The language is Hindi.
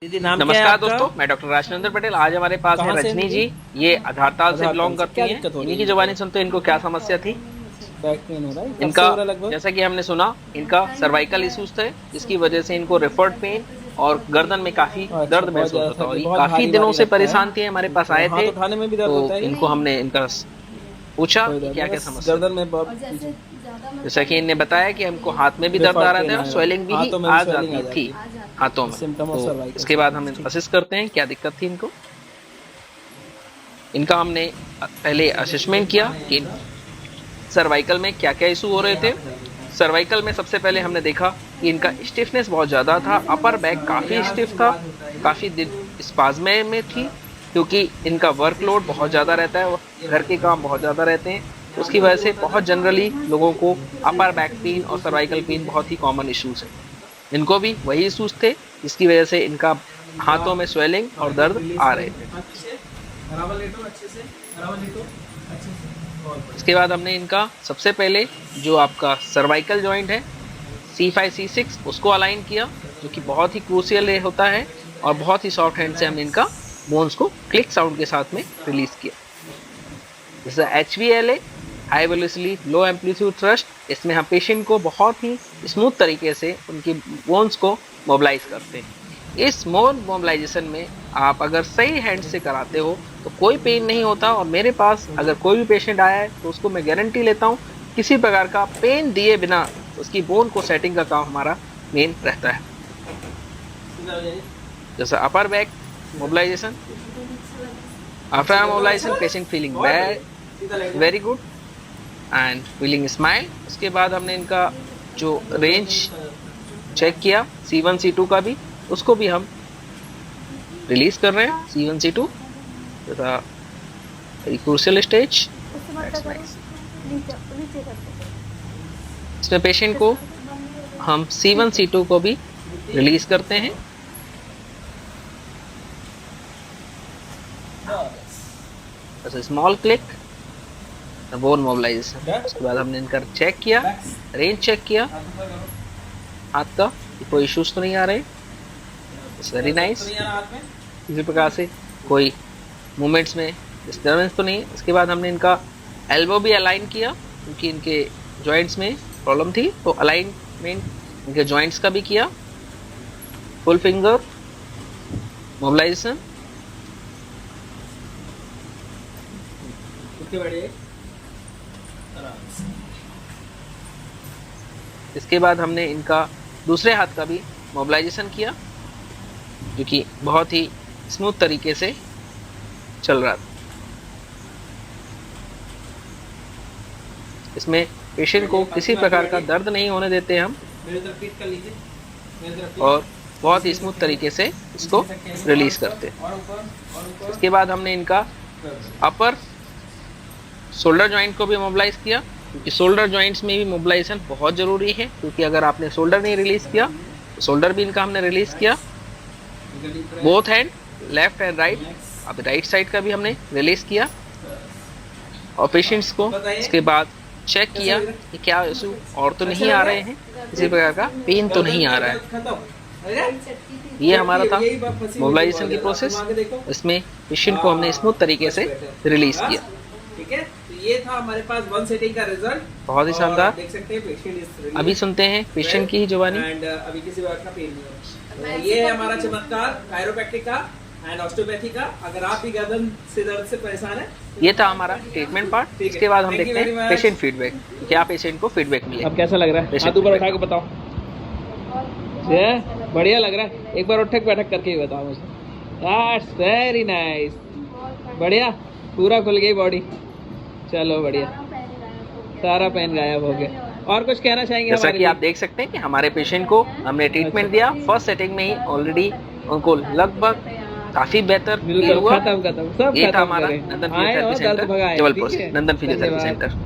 दीदी नाम क्या है नमस्कार आपका? दोस्तों, मैं डॉक्टर राजनंदन पटेल। आज हमारे पास है कहाँ से रजनी दीदी? जी। ये आधारताल से आधार बिलोंग कार्ड से करती क्या हैं। दिक्कत हो रही इन्हीं है की दीदी? जुबानी सुनते हैं इनको क्या समस्या थी। बैक पेन हो रहा है, कब से इनका हो रहा है लगभग? जैसा कि हमने सुना, इनका सर्वाइकल इश्यूज थे, जिसकी वजह से इनको रेफर्ड पेन और गर्दन में काफी अच्छा, दर्द बहुत महसूस ज्यादा होता है। थक और ये बहुत काफी भारी दिनों भारी से लगता है। परेशान थे, हमारे पास थोड़ा आए हाथ थे। उठाने में भी दर्द तो होता है इनको कि हमने इनका पूछा कोई कि दर्द क्या नहीं, क्या बस समस्या गर्दन थी। में बहुत जैसा कि इनने बताया कि हमको हाथ में भी दर्द आ रेफर्ड रहा पेन था आ और जाता है, स्वेलिंग भी हाथों में भी आ स्वेलिंग आ जाती थी जाती है। हाथों में। सिम्टम ऑफ तो सर्वाइकल इसके बाद हम स्पॉन्डिलोसिस, ठीक। असिस्ट करते हैं क्या दिक्कत थी इनको। इनका हमने पहले असेसमेंट किया कि सर्वाइकल में क्या क्या इशू हो रहे थे। सर्वाइकल में सबसे पहले हमने देखा कि इनका स्टिफनेस बहुत ज़्यादा था, अपर बैक काफ़ी स्टिफ था, काफ़ी दिन स्पाज्मे में थी, क्योंकि इनका वर्कलोड बहुत ज़्यादा रहता है, घर के काम बहुत ज़्यादा रहते हैं। उसकी वजह से बहुत जनरली लोगों को अपर बैक पेन और सर्वाइकल पेन बहुत ही कॉमन इश्यूज है। इनको भी वही इश्यूज थे, जिसकी वजह से इनका हाथों में स्वेलिंग और दर्द आ रहे थे। इसके बाद हमने इनका सबसे पहले जो आपका सर्वाइकल जॉइंट है C5 C6 उसको अलाइन किया, जो कि बहुत ही क्रूशियल होता है। और बहुत ही सॉफ्ट हैंड से हमने इनका बोन्स को क्लिक साउंड के साथ में रिलीज किया। जैसे HVLA, हाई वेलोसिटी लो एम्पलीट्यूड थ्रस्ट, इसमें हम पेशेंट को बहुत ही स्मूथ तरीके से उनकी बोन्स को मोबिलाइज करते हैं। इस मोबिलाइजेशन में आप अगर सही हैंड से कराते हो तो कोई पेन नहीं होता। और मेरे पास अगर कोई भी पेशेंट आया है तो उसको मैं गारंटी लेता हूँ, किसी प्रकार का पेन दिए बिना उसकी बोन को सेटिंग का काम हमारा मेन रहता है। जैसे upper back mobilization, after mobilization patient feeling very good and feeling smile. उसके बाद हमने इनका जो रेंज चेक किया C1 C2 का भी, उसको भी हम रिलीज कर रहे हैं। C1 C2 तथा वेरी क्रूशियल स्टेज। इसमें पेशेंट को हम C1 C2 को भी रिलीज करते हैं। Small click bone mobilization. उसके बाद हमने इनका चेक किया, रेंज चेक किया हाथ का, कोई इश्यूज तो नहीं आ रहे। It's very nice. किसी प्रकार से कोई मूवमेंट्स में डिस्टर्बेंस तो नहीं है। इसके बाद हमने इनका एल्बो भी अलाइन किया, क्योंकि इनके जॉइंट्स में प्रॉब्लम थी, तो अलाइनमेंट इनके जॉइंट्स का भी किया। Full finger mobilization. इसके बाद हमने इनका दूसरे हाथ का भी मोबिलाइजेशन किया, जो कि बहुत ही स्मूथ तरीके से चल रहा था। इसमें पेशेंट को किसी प्रकार का दर्द नहीं होने देते हम, और बहुत ही स्मूथ तरीके से इसको रिलीज करते हैं। इसके बाद हमने इनका अपर शोल्डर जॉइंट को भी मोबिलाइज किया, क्योंकि शोल्डर जॉइंट्स में भी मोबिलाइजेशन बहुत ज़रूरी है। क्योंकि अगर आपने शोल्डर नहीं रिलीज किया तो शोल्डर भी इनका हमने रिलीज किया। Both hand, left and right, अब राइट साइड का भी हमने रिलीज किया। और पेशेंट्स को इसके बाद चेक किया कि क्या इशू और तो नहीं आ रहे हैं, किसी प्रकार का पेन तो नहीं आ रहा है। ये हमारा था मोबिलाइजेशन की प्रोसेस। इसमें पेशेंट को हमने स्मूथ तरीके से रिलीज किया। ठीक है, तो ये था हमारे पास वन सेटिंग का रिजल्ट। बहुत ही शानदार। देख सकते हैं पेशेंट इस अभी सुनते हैं पेशेंट की ही जुबानी। एंड अभी किसी बात का पेन नहीं है। ये है हमारा चमत्कार कायरोप्रैक्टिक का एंड ऑस्टियोपैथी का। अगर आप भी गर्दन से दर्द से परेशान है, ये था हमारा ट्रीटमेंट पार्ट। इसके बाद हम देखते हैं पेशेंट फीडबैक, क्या पेशेंट को फीडबैक मिले। अब कैसा लग रहा है? हाथ ऊपर उठा के बताओ। बढ़िया लग रहा है, एक बार उठक बैठक करके ही बताओ मुझे। दैट्स वेरी नाइस, बढ़िया, पूरा खुल गई बॉडी। चलो बढ़िया, सारा पेन गायब हो गया। और कुछ कहना चाहेंगे? जैसा कि आप देख सकते हैं कि हमारे पेशेंट को हमने ट्रीटमेंट दिया, फर्स्ट सेटिंग में ही ऑलरेडी उनको लगभग काफी बेहतर फील हुआ। खत्म सब ये था खत्म हमारा करें। नंदन आए फिजियोथेरेपी और दर्द सेंटर भगाए। जबलपुर ठीक से, है, नंदन फिजियोथेरेपी धन्यवाद। सेंटर।